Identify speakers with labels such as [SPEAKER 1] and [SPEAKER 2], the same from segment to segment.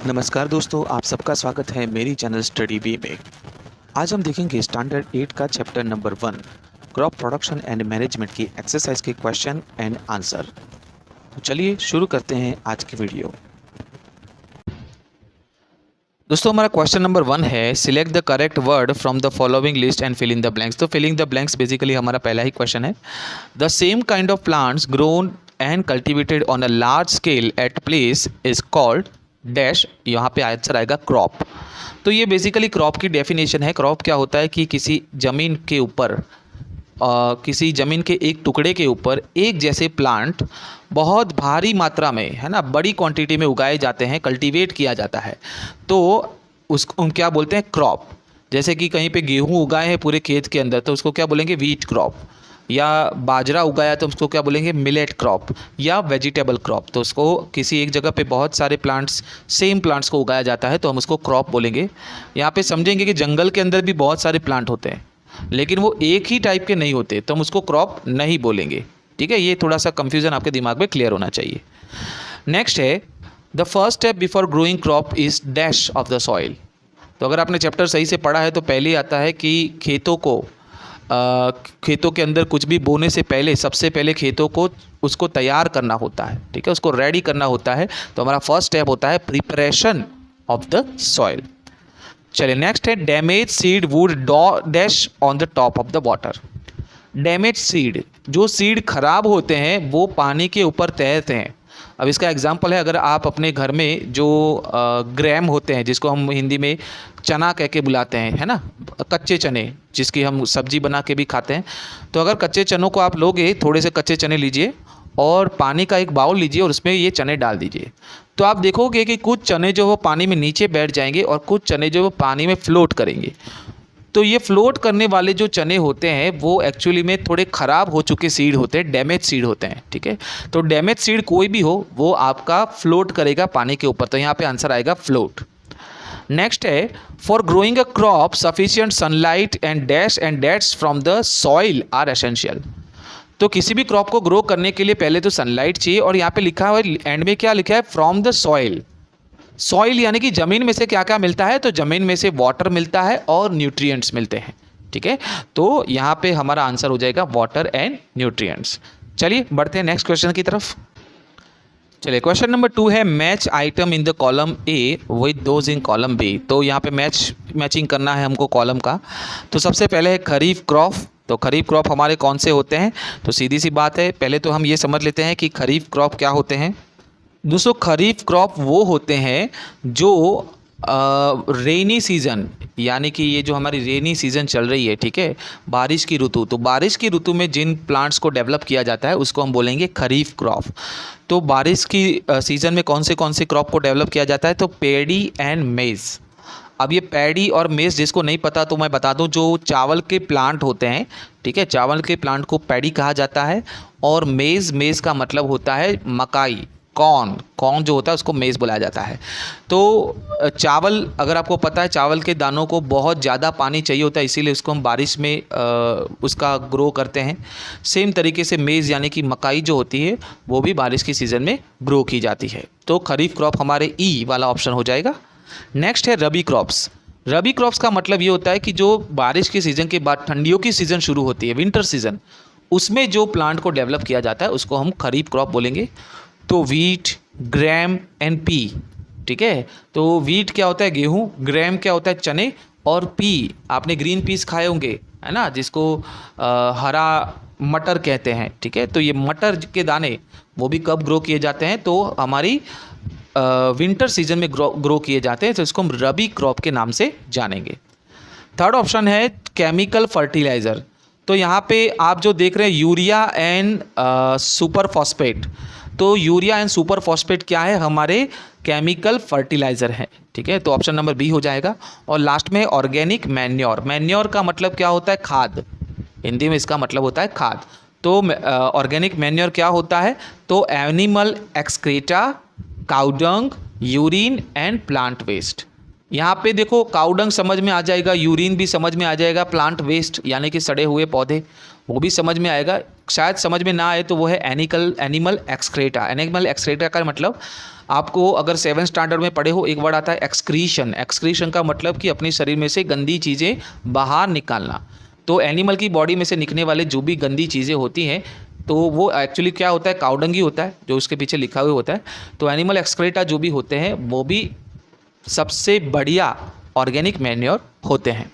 [SPEAKER 1] नमस्कार दोस्तों, आप सबका स्वागत है मेरी चैनल स्टडी बी में। आज हम देखेंगे स्टैंडर्ड 8 का chapter number 1 crop production and management की एक्सरसाइज के क्वेश्चन एंड आंसर। तो चलिए शुरू करते हैं आज की वीडियो। दोस्तों हमारा क्वेश्चन नंबर 1 है select the correct word from the following list and fill in the blanks. तो फिलिंग द ब्लैंक्स बेसिकली हमारा पहला ही क्वेश्चन है। The same kind of plants grown and cultivated on a large scale at place is called dash. यहाँ पे answer आएगा crop. तो ये बेसिकली क्रॉप की डेफिनेशन है। क्रॉप क्या होता है कि किसी ज़मीन के ऊपर किसी ज़मीन के एक टुकड़े के ऊपर एक जैसे प्लांट बहुत भारी मात्रा में, है ना, बड़ी क्वांटिटी में उगाए जाते हैं, कल्टीवेट किया जाता है, तो उसको हम क्या बोलते हैं? क्रॉप। जैसे कि कहीं पे गेहूँ उगाए हैं पूरे खेत के अंदर तो उसको क्या बोलेंगे? Wheat crop. या बाजरा उगाया तो उसको क्या बोलेंगे? मिलेट क्रॉप या वेजिटेबल क्रॉप। तो उसको किसी एक जगह पे बहुत सारे प्लांट्स, सेम प्लांट्स को उगाया जाता है तो हम उसको क्रॉप बोलेंगे। यहाँ पे समझेंगे कि जंगल के अंदर भी बहुत सारे प्लांट होते हैं लेकिन वो एक ही टाइप के नहीं होते तो हम उसको क्रॉप नहीं बोलेंगे। ठीक है, ये थोड़ा सा कंफ्यूजन आपके दिमाग में क्लियर होना चाहिए। नेक्स्ट है the first step before growing crop is dash of the soil. तो अगर आपने चैप्टर सही से पढ़ा है तो पहले ही आता है कि खेतों के अंदर कुछ भी बोने से पहले सबसे पहले खेतों को उसको तैयार करना होता है। ठीक है, उसको रेडी करना होता है। तो हमारा फर्स्ट स्टेप होता है प्रिपरेशन ऑफ द सॉइल। चलिए नेक्स्ट है damage seed would dash on the top of the water. Damage seed, जो सीड खराब होते हैं वो पानी के ऊपर तैरते हैं। अब इसका एग्जांपल है, अगर आप अपने घर में जो ग्रैम होते हैं, जिसको हम हिंदी में चना कह के बुलाते हैं, है ना, कच्चे चने जिसकी हम सब्जी बना के भी खाते हैं। तो अगर कच्चे चनों को आप लोगे, थोड़े से कच्चे चने लीजिए और पानी का एक बाउल लीजिए और उसमें ये चने डाल दीजिए, तो आप देखोगे कि कुछ चने जो वो पानी में नीचे बैठ जाएंगे और कुछ चने जो वो पानी में फ्लोट करेंगे। तो ये फ्लोट करने वाले जो चने होते हैं वो एक्चुअली में थोड़े ख़राब हो चुके सीड होते हैं, डैमेज सीड होते हैं। ठीक है, तो डैमेज सीड कोई भी हो वो आपका फ्लोट करेगा पानी के ऊपर, तो यहाँ पे आंसर आएगा फ्लोट। नेक्स्ट है for growing a crop sufficient sunlight and dash from the soil are essential. तो किसी भी क्रॉप को ग्रो करने के लिए पहले तो सनलाइट चाहिए, और यहाँ पे लिखा हुआ है एंड में क्या लिखा है? From the soil. सॉइल यानी कि ज़मीन में से क्या क्या मिलता है? तो ज़मीन में से वाटर मिलता है और न्यूट्रिएंट्स मिलते हैं। ठीक है, तो यहाँ पे हमारा आंसर हो जाएगा वाटर एंड न्यूट्रिएंट्स। चलिए बढ़ते हैं नेक्स्ट क्वेश्चन की तरफ। चलिए क्वेश्चन नंबर 2 है match item in the column A with those in column B. तो यहाँ पे मैचिंग करना है हमको कॉलम का। तो सबसे पहले है खरीफ क्रॉप। तो खरीफ क्रॉप हमारे कौन से होते हैं? तो सीधी सी बात है, पहले तो हम ये समझ लेते हैं कि खरीफ क्रॉप क्या होते हैं। दोस्तों खरीफ क्रॉप वो होते हैं जो रेनी सीज़न, यानी कि ये जो हमारी रेनी सीज़न चल रही है, ठीक है, बारिश की ऋतु, तो बारिश की ऋतु में जिन प्लांट्स को डेवलप किया जाता है उसको हम बोलेंगे खरीफ क्रॉप। तो बारिश की सीज़न में कौन से क्रॉप को डेवलप किया जाता है? तो पैडी एंड मेज़। अब ये पैडी और मेज़ जिसको नहीं पता तो मैं बता दूं, जो चावल के प्लांट होते हैं, ठीक है, चावल के प्लांट को पैडी कहा जाता है। और मेज़ का मतलब होता है मकाई, कॉर्न जो होता है उसको मेज़ बुलाया जाता है। तो चावल, अगर आपको पता है, चावल के दानों को बहुत ज़्यादा पानी चाहिए होता है, इसीलिए उसको हम बारिश में उसका ग्रो करते हैं। सेम तरीके से मेज़ यानी कि मकाई जो होती है वो भी बारिश की सीज़न में ग्रो की जाती है। तो खरीफ क्रॉप हमारे ई वाला ऑप्शन हो जाएगा। नेक्स्ट है रबी क्रॉप्स। रबी क्रॉप्स का मतलब ये होता है कि जो बारिश की सीज़न के बाद ठंडियों की सीज़न शुरू होती है, विंटर सीज़न, उसमें जो प्लांट को डेवलप किया जाता है उसको हम खरीफ क्रॉप बोलेंगे। तो वीट, ग्रैम एंड पी। ठीक है, तो वीट क्या होता है? गेहूं। ग्रैम क्या होता है? चने। और पी, आपने ग्रीन पीस खाए होंगे, है ना, जिसको हरा मटर कहते हैं। ठीक है, तो ये मटर के दाने वो भी कब ग्रो किए जाते हैं? तो हमारी विंटर सीजन में ग्रो किए जाते हैं, तो इसको हम रबी क्रॉप के नाम से जानेंगे। थर्ड ऑप्शन है केमिकल फर्टिलाइज़र। तो यहाँ पे आप जो देख रहे हैं यूरिया एंड सुपर फॉस्फेट, तो यूरिया एंड सुपर फॉस्फेट क्या है? हमारे केमिकल फर्टिलाइज़र है। ठीक है, तो ऑप्शन नंबर बी हो जाएगा। और लास्ट में ऑर्गेनिक मैन्योर। मैन्योर का मतलब क्या होता है? खाद। हिंदी में इसका मतलब होता है खाद। तो ऑर्गेनिक मैन्योर क्या होता है? तो animal excreta, cow dung, urine and plant waste. यहाँ पे देखो काउडंग समझ में आ जाएगा, यूरिन भी समझ में आ जाएगा, प्लांट वेस्ट यानी कि सड़े हुए पौधे वो भी समझ में आएगा। शायद समझ में ना आए तो वो है एनिमल एक्सक्रेटा। एनिमल एक्सक्रेटा का मतलब आपको अगर 7th स्टैंडर्ड में पढ़े हो, एक वर्ड आता है एक्सक्रीशन। एक्सक्रीशन का मतलब कि अपने शरीर में से गंदी चीज़ें बाहर निकालना। तो एनिमल की बॉडी में से निकलने वाले जो भी गंदी चीज़ें होती हैं तो वो एक्चुअली क्या होता है, काउडंग ही होता है, जो उसके पीछे लिखा हुआ होता है। तो एनिमल एक्सक्रीटा जो भी होते हैं वो भी सबसे बढ़िया ऑर्गेनिक मैन्योर होते हैं।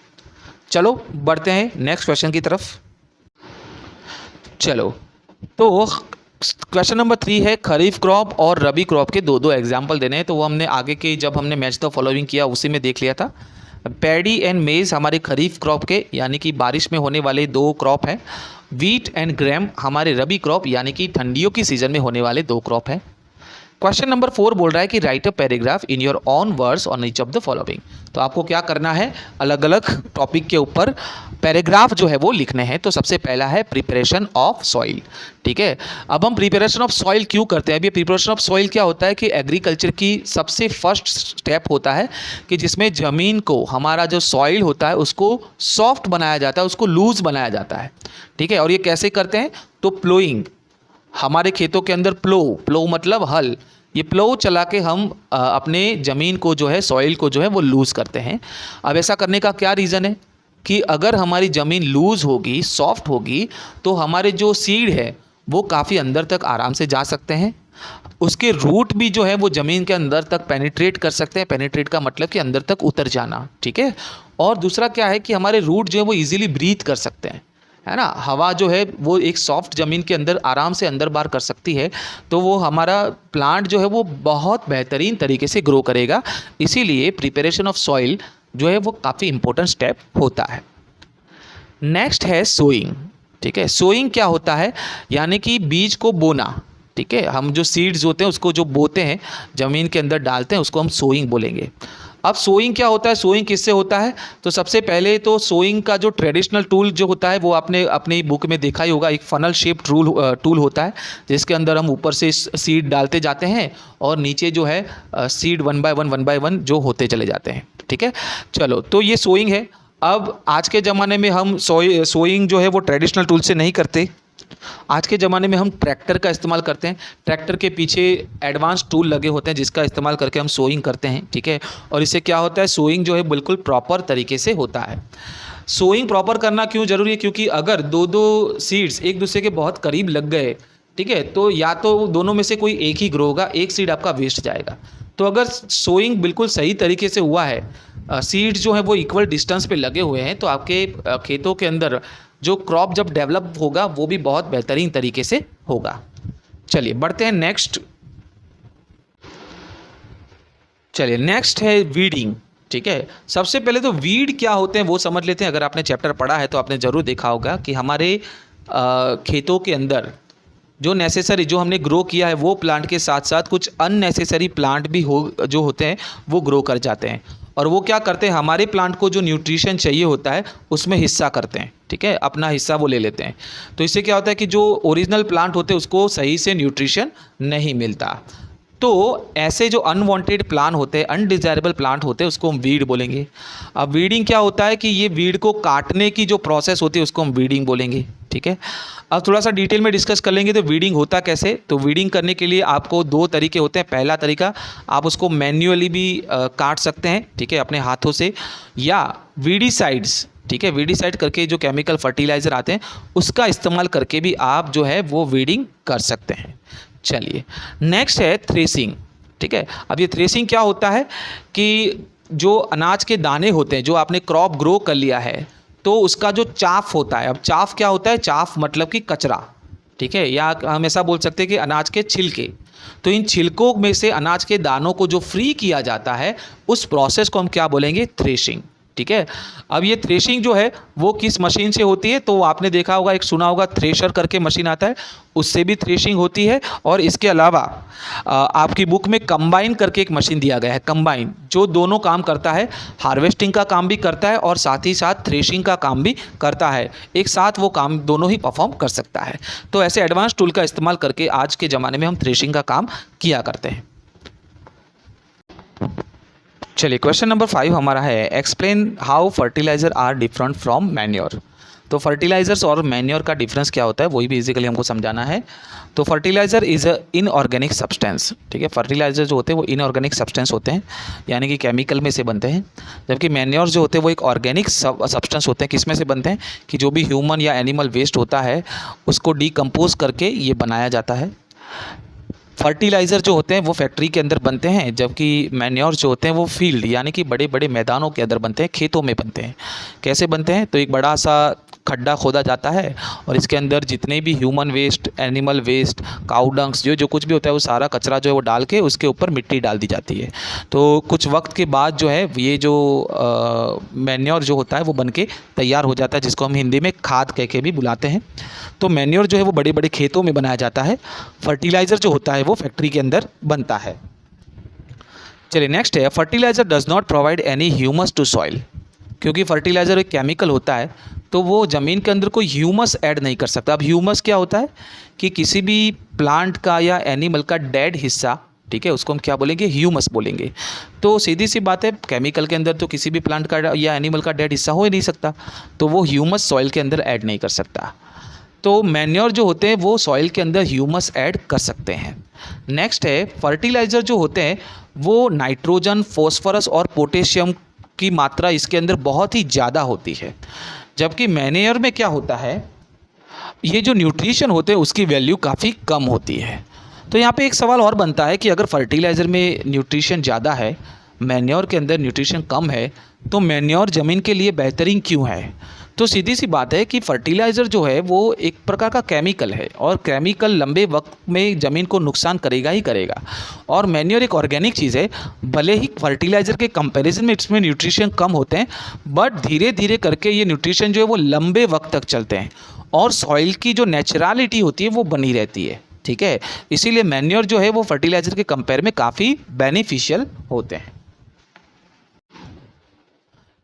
[SPEAKER 1] चलो बढ़ते हैं नेक्स्ट क्वेश्चन की तरफ। चलो तो क्वेश्चन नंबर 3 है खरीफ क्रॉप और रबी क्रॉप के दो एग्जाम्पल देने हैं। तो वो हमने आगे के जब हमने मैच द फॉलोइंग किया उसी में देख लिया था। पैडी एंड मेज हमारे खरीफ क्रॉप के यानी कि बारिश में होने वाले 2 क्रॉप हैं। वीट एंड ग्रैम हमारे रबी क्रॉप यानी कि ठंडियों की सीजन में होने वाले 2 क्रॉप हैं। क्वेश्चन नंबर 4 बोल रहा है कि right a paragraph in your on words on each of the following. तो आपको क्या करना है, अलग अलग टॉपिक के ऊपर पैराग्राफ जो है वो लिखने हैं। तो सबसे पहला है प्रिपरेशन ऑफ सॉइल। ठीक है, अब हम प्रिपरेशन ऑफ सॉइल क्यों करते हैं? अब ये प्रिपरेशन ऑफ सॉइल क्या होता है कि एग्रीकल्चर की सबसे फर्स्ट स्टेप होता है कि जिसमें ज़मीन को, हमारा जो सॉइल होता है उसको सॉफ्ट बनाया जाता है, उसको लूज बनाया जाता है। ठीक है, और ये कैसे करते हैं? तो प्लोइंग, हमारे खेतों के अंदर प्लो मतलब हल, ये प्लो चला के हम अपने ज़मीन को जो है, सॉइल को जो है वो लूज़ करते हैं। अब ऐसा करने का क्या रीज़न है कि अगर हमारी ज़मीन लूज़ होगी, सॉफ्ट होगी, तो हमारे जो सीड है वो काफ़ी अंदर तक आराम से जा सकते हैं। उसके रूट भी जो है वो ज़मीन के अंदर तक पेनिट्रेट कर सकते हैं। पेनिट्रेट का मतलब कि अंदर तक उतर जाना। ठीक है, और दूसरा क्या है कि हमारे रूट जो है वो ईजिली ब्रीथ कर सकते हैं, है ना। हवा जो है वो एक सॉफ्ट ज़मीन के अंदर आराम से अंदर बाहर कर सकती है, तो वो हमारा प्लांट जो है वो बहुत बेहतरीन तरीके से ग्रो करेगा। इसीलिए प्रिपरेशन ऑफ सॉइल जो है वो काफ़ी इंपॉर्टेंट स्टेप होता है। नेक्स्ट है सोइंग। ठीक है, सोइंग क्या होता है? यानी कि बीज को बोना। ठीक है, हम जो सीड्स होते हैं उसको जो बोते हैं, ज़मीन के अंदर डालते हैं, उसको हम सोइंग बोलेंगे। अब सोइंग क्या होता है, सोइंग किससे होता है? तो सबसे पहले तो सोइंग का जो ट्रेडिशनल टूल जो होता है वो आपने अपनी बुक में देखा ही होगा। एक फनल शेप टूल होता है जिसके अंदर हम ऊपर से सीड डालते जाते हैं और नीचे जो है सीड 1 बाय 1 जो होते चले जाते हैं। ठीक है, चलो तो ये सोइंग है। अब आज के ज़माने में हम सोइंग जो है वो ट्रेडिशनल टूल से नहीं करते। आज के ज़माने में हम ट्रैक्टर का इस्तेमाल करते हैं। ट्रैक्टर के पीछे एडवांस टूल लगे होते हैं जिसका इस्तेमाल करके हम सोइंग करते हैं। ठीक है, और इससे क्या होता है, सोइंग जो है बिल्कुल प्रॉपर तरीके से होता है। सोइंग प्रॉपर करना क्यों ज़रूरी है? क्योंकि अगर दो सीड्स एक दूसरे के बहुत करीब लग गए, ठीक है, तो या तो दोनों में से कोई एक ही ग्रो होगा, एक सीड आपका वेस्ट जाएगा। तो अगर सोइंग बिल्कुल सही तरीके से हुआ है, सीड्स जो है वो इक्वल डिस्टेंस पे लगे हुए हैं, तो आपके खेतों के अंदर जो क्रॉप जब डेवलप होगा वो भी बहुत बेहतरीन तरीके से होगा। चलिए बढ़ते हैं नेक्स्ट। चलिए नेक्स्ट है वीडिंग। ठीक है, सबसे पहले तो वीड क्या होते हैं वो समझ लेते हैं। अगर आपने चैप्टर पढ़ा है तो आपने ज़रूर देखा होगा कि हमारे खेतों के अंदर जो नेसेसरी जो हमने ग्रो किया है वो प्लांट के साथ साथ कुछ अननेसेसरी प्लांट भी जो होते हैं वो ग्रो कर जाते हैं। और वो क्या करते हैं, हमारे प्लांट को जो न्यूट्रिशन चाहिए होता है उसमें हिस्सा करते हैं। ठीक है, अपना हिस्सा वो ले लेते हैं। तो इससे क्या होता है कि जो ओरिजिनल प्लांट होते हैं उसको सही से न्यूट्रिशन नहीं मिलता। तो ऐसे जो अनवांटेड प्लांट होते हैं, अनडिजायरेबल प्लांट होते हैं, उसको हम वीड बोलेंगे। अब वीडिंग क्या होता है कि ये वीड को काटने की जो प्रोसेस होती है उसको हम वीडिंग बोलेंगे। ठीक है, अब थोड़ा सा डिटेल में डिस्कस कर लेंगे तो वीडिंग होता कैसे। तो वीडिंग करने के लिए आपको 2 तरीके होते हैं। पहला तरीका, आप उसको मैन्युअली भी काट सकते हैं, ठीक है, अपने हाथों से, या वीडीसाइड्स, ठीक है, वीडीसाइड करके जो केमिकल फर्टिलाइज़र आते हैं उसका इस्तेमाल करके भी आप जो है वो वीडिंग कर सकते हैं। चलिए नेक्स्ट है थ्रेसिंग। ठीक है, अब ये थ्रेसिंग क्या होता है कि जो अनाज के दाने होते हैं, जो आपने क्रॉप ग्रो कर लिया है, तो उसका जो चाफ होता है। अब चाफ क्या होता है? चाफ मतलब कि कचरा। ठीक है, या हम ऐसा बोल सकते हैं कि अनाज के छिलके। तो इन छिलकों में से अनाज के दानों को जो फ्री किया जाता है उस प्रोसेस को हम क्या बोलेंगे? थ्रेशिंग। ठीक है, अब ये थ्रेशिंग जो है वो किस मशीन से होती है? तो आपने देखा होगा, एक सुना होगा, थ्रेशर करके मशीन आता है, उससे भी थ्रेशिंग होती है। और इसके अलावा आपकी बुक में कंबाइन करके एक मशीन दिया गया है, कंबाइन, जो दोनों काम करता है, हार्वेस्टिंग का काम भी करता है और साथ ही साथ थ्रेशिंग का काम भी करता है। एक साथ वो काम दोनों ही परफॉर्म कर सकता है। तो ऐसे एडवांस टूल का इस्तेमाल करके आज के ज़माने में हम थ्रेशिंग का काम किया करते हैं। चलिए क्वेश्चन नंबर 5 हमारा है, explain how fertiliser are different from manure. तो फर्टिलाइजर्स और मैन्योर का डिफरेंस क्या होता है वही बेसिकली हमको समझाना है। तो fertiliser is a inorganic substance, ठीक है। फर्टिलाइजर जो होते हैं वो इनऑर्गेनिक सब्सटेंस होते हैं, यानी कि केमिकल में से बनते हैं, जबकि मैन्योर जो होते हैं वो एक ऑर्गेनिक सब्सटेंस होते हैं। किस में से बनते हैं कि जो भी ह्यूमन या एनिमल वेस्ट होता है उसको डिकम्पोज करके ये बनाया जाता है। फर्टिलाइज़र जो होते हैं वो फैक्ट्री के अंदर बनते हैं, जबकि मैन्योर जो होते हैं वो फील्ड यानी कि बड़े बड़े मैदानों के अंदर बनते हैं, खेतों में बनते हैं। कैसे बनते हैं, तो एक बड़ा सा खड्डा खोदा जाता है और इसके अंदर जितने भी ह्यूमन वेस्ट, एनिमल वेस्ट, काऊ डंग्स जो कुछ भी होता है वो सारा कचरा जो है वो डाल के उसके ऊपर मिट्टी डाल दी जाती है। तो कुछ वक्त के बाद जो है ये जो मैन्योर जो होता है वो बन के तैयार हो जाता है, जिसको हम हिंदी में खाद कह के भी बुलाते हैं। तो मैन्योर जो है वो बड़े बड़े खेतों में बनाया जाता है, फर्टिलाइज़र जो होता है वो फैक्ट्री के अंदर बनता है। चलिए नेक्स्ट है, fertiliser does not provide any humus to soil. क्योंकि फर्टिलाइज़र एक केमिकल होता है तो वो ज़मीन के अंदर कोई ह्यूमस ऐड नहीं कर सकता। अब ह्यूमस क्या होता है कि किसी भी प्लांट का या एनिमल का डेड हिस्सा, ठीक है, उसको हम क्या बोलेंगे, ह्यूमस बोलेंगे। तो सीधी सी बात है, केमिकल के अंदर तो किसी भी प्लांट का या एनिमल का डेड हिस्सा हो ही नहीं सकता, तो वो ह्यूमस सॉइल के अंदर ऐड नहीं कर सकता। तो मैन्योर जो होते हैं वो सॉइल के अंदर ह्यूमस ऐड कर सकते हैं। नेक्स्ट है, फर्टिलाइज़र जो होते हैं वो नाइट्रोजन, फॉस्फोरस और पोटेशियम की मात्रा इसके अंदर बहुत ही ज़्यादा होती है, जबकि मैन्योर में क्या होता है, ये जो न्यूट्रिशन होते हैं उसकी वैल्यू काफ़ी कम होती है। तो यहाँ पे एक सवाल और बनता है कि अगर फर्टिलाइज़र में न्यूट्रिशन ज़्यादा है, मैन्योर के अंदर न्यूट्रिशन कम है, तो मैन्योर ज़मीन के लिए बेहतरीन क्यों है। तो सीधी सी बात है कि फर्टिलाइज़र जो है वो एक प्रकार का केमिकल है और केमिकल लंबे वक्त में ज़मीन को नुकसान करेगा ही करेगा, और मैन्योर एक ऑर्गेनिक चीज़ है। भले ही फर्टिलाइज़र के कंपैरिजन में इसमें न्यूट्रिशन कम होते हैं, बट धीरे धीरे करके ये न्यूट्रिशन जो है वो लंबे वक्त तक चलते हैं और सॉइल की जो नेचुरलिटी होती है वो बनी रहती है, ठीक है। इसीलिए मैन्योर जो है वो फर्टिलाइज़र के कंपेयर में काफ़ी बेनिफिशियल होते हैं।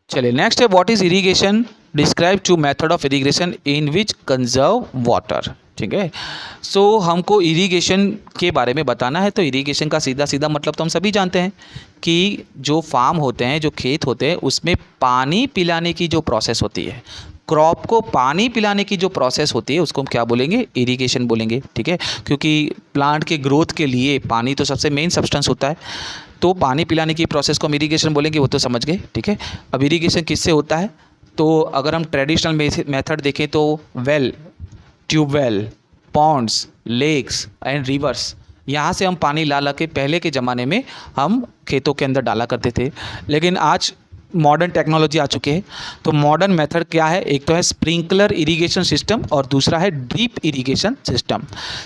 [SPEAKER 1] चलिए नेक्स्ट है, what is irrigation, describe two method of irrigation in which conserve water, ठीक है। सो हमको इरीगेशन के बारे में बताना है। तो इरीगेशन का सीधा सीधा मतलब तो हम सभी जानते हैं कि जो फार्म होते हैं, जो खेत होते हैं, उसमें पानी पिलाने की जो प्रोसेस होती है, क्रॉप को पानी पिलाने की जो प्रोसेस होती है उसको हम क्या बोलेंगे, इरीगेशन बोलेंगे, ठीक है। क्योंकि प्लांट के ग्रोथ के लिए पानी तो सबसे मेन सब्सटेंस होता है, तो पानी पिलाने की प्रोसेस को हम इरीगेशन बोलेंगे, वो तो समझ गए, ठीक है। अब इरीगेशन किससे होता है, तो अगर हम ट्रेडिशनल मेथड देखें तो well, tube well, ponds, lakes and rivers, यहाँ से हम पानी ला के पहले के ज़माने में हम खेतों के अंदर डाला करते थे। लेकिन आज मॉडर्न टेक्नोलॉजी आ चुकी है, तो मॉडर्न मेथड क्या है, एक तो है स्प्रिंकलर इरिगेशन सिस्टम और दूसरा है drip irrigation system.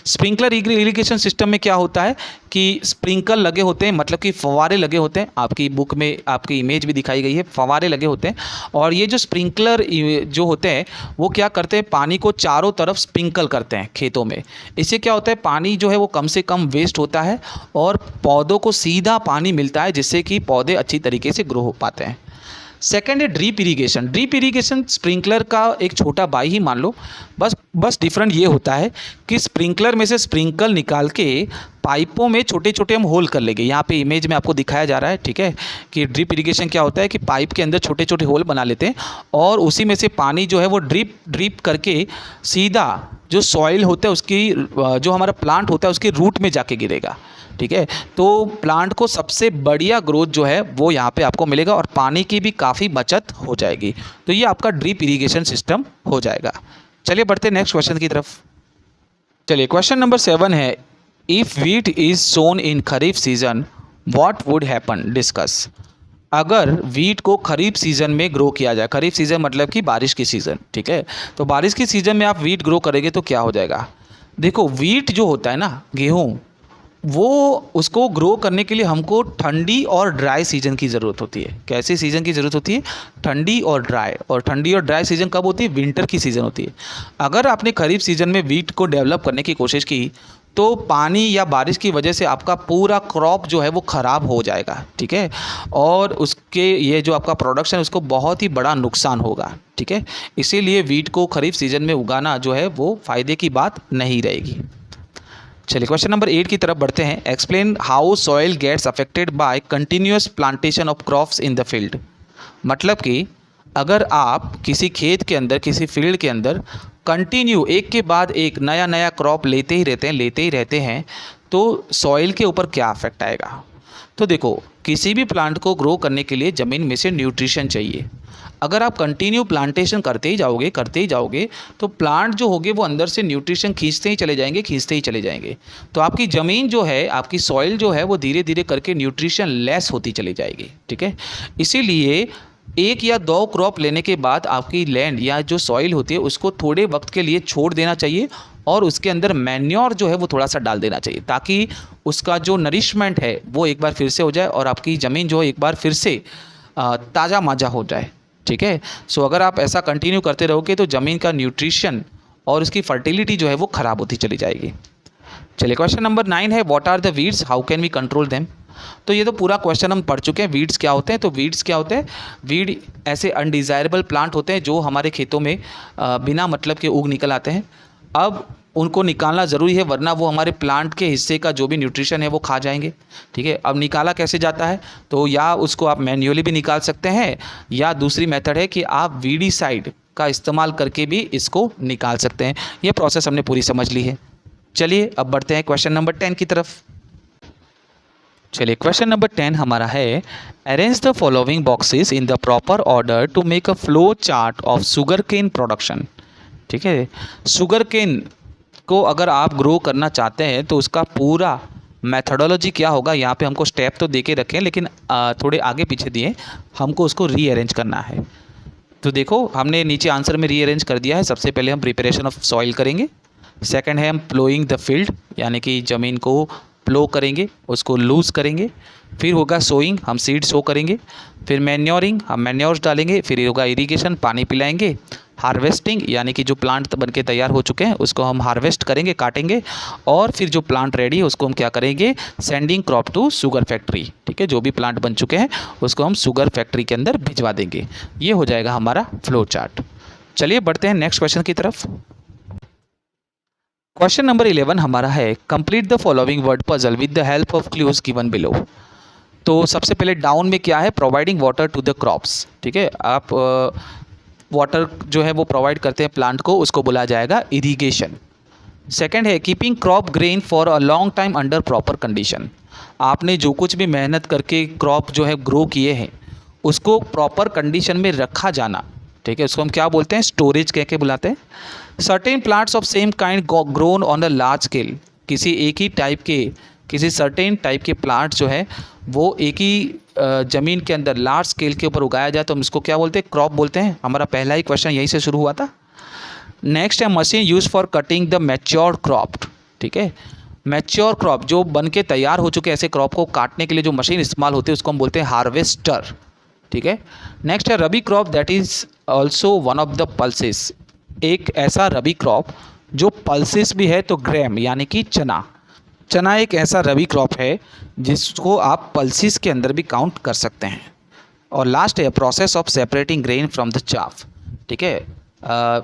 [SPEAKER 1] Sprinkler irrigation system में क्या होता है कि स्प्रिंकल लगे होते हैं, मतलब कि फव्वारे लगे होते हैं, आपकी बुक में आपकी इमेज भी दिखाई गई है, फव्वारे लगे होते हैं। और ये जो स्प्रिंकलर जो होते हैं वो क्या करते हैं, पानी को चारों तरफ स्प्रिंकल करते हैं खेतों में। इससे क्या होता है, पानी जो है वो कम से कम वेस्ट होता है और पौधों को सीधा पानी मिलता है, जिससे कि पौधे अच्छी तरीके से ग्रो हो पाते हैं। सेकेंड है drip irrigation. Drip irrigation sprinkler का एक छोटा भाई ही मान लो, बस डिफरेंट ये होता है कि स्प्रिंकलर में से स्प्रिंकल निकाल के पाइपों में छोटे छोटे हम होल कर लेंगे। यहाँ पे इमेज में आपको दिखाया जा रहा है, ठीक है, कि ड्रिप इरीगेशन क्या होता है कि पाइप के अंदर छोटे छोटे होल बना लेते हैं और उसी में से पानी जो है वो ड्रिप करके सीधा जो सॉइल होता है उसकी, जो हमारा प्लांट होता है उसके रूट में जाके गिरेगा, ठीक है। तो प्लांट को सबसे बढ़िया ग्रोथ जो है वो यहाँ पे आपको मिलेगा और पानी की भी काफ़ी बचत हो जाएगी। तो ये आपका ड्रिप इरीगेशन सिस्टम हो जाएगा। चलिए बढ़ते नेक्स्ट क्वेश्चन की तरफ। चलिए क्वेश्चन नंबर 7 है, if wheat is sown in kharif season what would happen, discuss. अगर वीट को खरीफ सीज़न में ग्रो किया जाए, खरीफ सीज़न मतलब कि बारिश की सीज़न, ठीक है, तो बारिश की सीज़न में आप वीट ग्रो करेंगे तो क्या हो जाएगा। देखो वीट जो होता है ना, गेहूँ, वो उसको ग्रो करने के लिए हमको ठंडी और ड्राई सीज़न की ज़रूरत होती है। कैसे सीज़न की ज़रूरत होती है, ठंडी और ड्राई। और ठंडी और ड्राई सीज़न कब होती है, विंटर की सीज़न होती है। अगर आपने खरीफ सीज़न में वीट को डेवलप करने की कोशिश की तो पानी या बारिश की वजह से आपका पूरा क्रॉप जो है वो ख़राब हो जाएगा, ठीक है, और उसके ये जो आपका प्रोडक्शन है उसको बहुत ही बड़ा नुकसान होगा, ठीक है। इसीलिए वीट को खरीफ सीज़न में उगाना जो है वो फ़ायदे की बात नहीं रहेगी। चलिए क्वेश्चन नंबर 8 की तरफ बढ़ते हैं। Explain how soil gets affected by continuous plantation of crops in the field. मतलब कि अगर आप किसी खेत के अंदर, किसी फील्ड के अंदर कंटिन्यू एक के बाद एक नया नया क्रॉप लेते ही रहते हैं तो सॉइल के ऊपर क्या इफेक्ट आएगा। तो देखो, किसी भी प्लांट को ग्रो करने के लिए ज़मीन में से न्यूट्रिशन चाहिए। अगर आप कंटिन्यू प्लांटेशन करते ही जाओगे तो प्लांट जो होंगे वो अंदर से न्यूट्रिशन खींचते ही चले जाएंगे। तो आपकी ज़मीन जो है, आपकी सॉइल जो है वो धीरे धीरे करके न्यूट्रिशन लेस होती चली जाएगी। ठीक है, इसीलिए एक या दो क्रॉप लेने के बाद आपकी लैंड या जो सॉइल होती है उसको थोड़े वक्त के लिए छोड़ देना चाहिए और उसके अंदर मैन्योर जो है वो थोड़ा सा डाल देना चाहिए, ताकि उसका जो नरिशमेंट है वो एक बार फिर से हो जाए और आपकी ज़मीन जो है एक बार फिर से ताज़ा माजा हो जाए। ठीक है, सो अगर आप ऐसा कंटिन्यू करते रहोगे तो ज़मीन का न्यूट्रिशन और उसकी फर्टिलिटी जो है वो ख़राब होती चली जाएगी। चलिए, क्वेश्चन नंबर 9 है, what are the weeds, how can we control them. तो ये तो पूरा क्वेश्चन हम पढ़ चुके हैं। वीड्स क्या होते हैं? तो वीड्स क्या होते हैं? वीड ऐसे अनडिज़ायरेबल प्लांट होते हैं जो हमारे खेतों में बिना मतलब के उग निकल आते हैं। अब उनको निकालना ज़रूरी है, वरना वो हमारे प्लांट के हिस्से का जो भी न्यूट्रिशन है वो खा जाएंगे। ठीक है, अब निकाला कैसे जाता है? तो या उसको आप मैन्युअली भी निकाल सकते हैं या दूसरी मेथड है कि आप वीडीसाइड का इस्तेमाल करके भी इसको निकाल सकते हैं। ये प्रोसेस हमने पूरी समझ ली है। चलिए अब बढ़ते हैं क्वेश्चन नंबर 10 की तरफ। चलिए, क्वेश्चन नंबर 10 हमारा है, arrange the following boxes in the proper order to make a flow chart of sugarcane production. ठीक है, शुगर केन को अगर आप ग्रो करना चाहते हैं तो उसका पूरा मेथडोलॉजी क्या होगा। यहाँ पे हमको स्टेप तो दे के रखे हैं लेकिन थोड़े आगे पीछे दिए, हमको उसको रीअरेंज करना है। तो देखो, हमने नीचे आंसर में रीअरेंज कर दिया है। सबसे पहले हम प्रिपरेशन ऑफ सॉइल करेंगे, सेकंड है हम प्लोइंग द फील्ड, यानी कि ज़मीन को प्लो करेंगे, उसको लूज़ करेंगे। फिर होगा सोइंग, हम सीड सो करेंगे। फिर मैन्योरिंग, हम मैन्योर्स डालेंगे। फिर होगा इरिगेशन, पानी पिलाएंगे। हार्वेस्टिंग, यानी कि जो प्लांट बन के तैयार हो चुके हैं उसको हम हार्वेस्ट करेंगे, काटेंगे। और फिर जो प्लांट रेडी है उसको हम क्या करेंगे, sending crop to sugar factory. ठीक है, जो भी प्लांट बन चुके हैं उसको हम शुगर फैक्ट्री के अंदर भिजवा देंगे। ये हो जाएगा हमारा फ्लो चार्ट। चलिए बढ़ते हैं नेक्स्ट क्वेश्चन की तरफ। क्वेश्चन नंबर 11 हमारा है, complete the following word puzzle with the help of clues given below. तो सबसे पहले डाउन में क्या है, providing water to the crops. ठीक है, आप वाटर जो है वो प्रोवाइड करते हैं प्लांट को, उसको बोला जाएगा इरिगेशन। सेकंड है, keeping crop grain for a long time under proper condition. आपने जो कुछ भी मेहनत करके क्रॉप जो है ग्रो किए हैं उसको प्रॉपर कंडीशन में रखा जाना। ठीक है, उसको हम क्या बोलते हैं, स्टोरेज कह के बुलाते हैं। Certain plants of same kind grown on a large scale. किसी एक ही टाइप के, किसी सर्टेन टाइप के प्लांट जो है वो एक ही ज़मीन के अंदर लार्ज स्केल के ऊपर उगाया जाए तो हम इसको क्या बोलते हैं, क्रॉप बोलते हैं। हमारा पहला ही क्वेश्चन यहीं से शुरू हुआ था। नेक्स्ट है, machine use for cutting the matured crop. ठीक है, मैच्योर क्रॉप जो बन के तैयार हो चुके ऐसे क्रॉप को काटने के लिए जो मशीन इस्तेमाल होती है उसको हम बोलते हैं हार्वेस्टर। ठीक है, नेक्स्ट है rabi crop that is also one of the pulses. एक ऐसा रबी क्रॉप जो पल्सेस भी है, तो ग्रैम यानी कि चना। चना एक ऐसा रबी क्रॉप है जिसको आप पल्सेस के अंदर भी काउंट कर सकते हैं। और लास्ट है, process of separating grain from the chaff. ठीक है,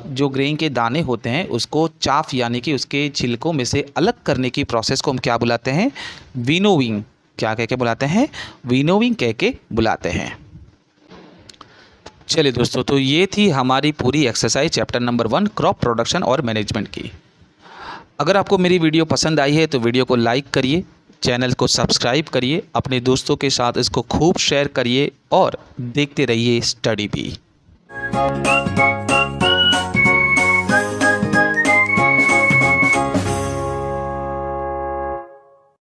[SPEAKER 1] जो ग्रेन के दाने होते हैं उसको चाफ यानी कि उसके छिलकों में से अलग करने की प्रोसेस को हम क्या बुलाते हैं, विनोविंग। क्या कह के बुलाते हैं, विनोविंग कह के बुलाते हैं। चलिए दोस्तों, तो ये थी हमारी पूरी exercise chapter number 1 crop production और मैनेजमेंट की। अगर आपको मेरी वीडियो पसंद आई है तो वीडियो को लाइक करिए, चैनल को सब्सक्राइब करिए, अपने दोस्तों के साथ इसको खूब शेयर करिए और देखते रहिए स्टडी भी।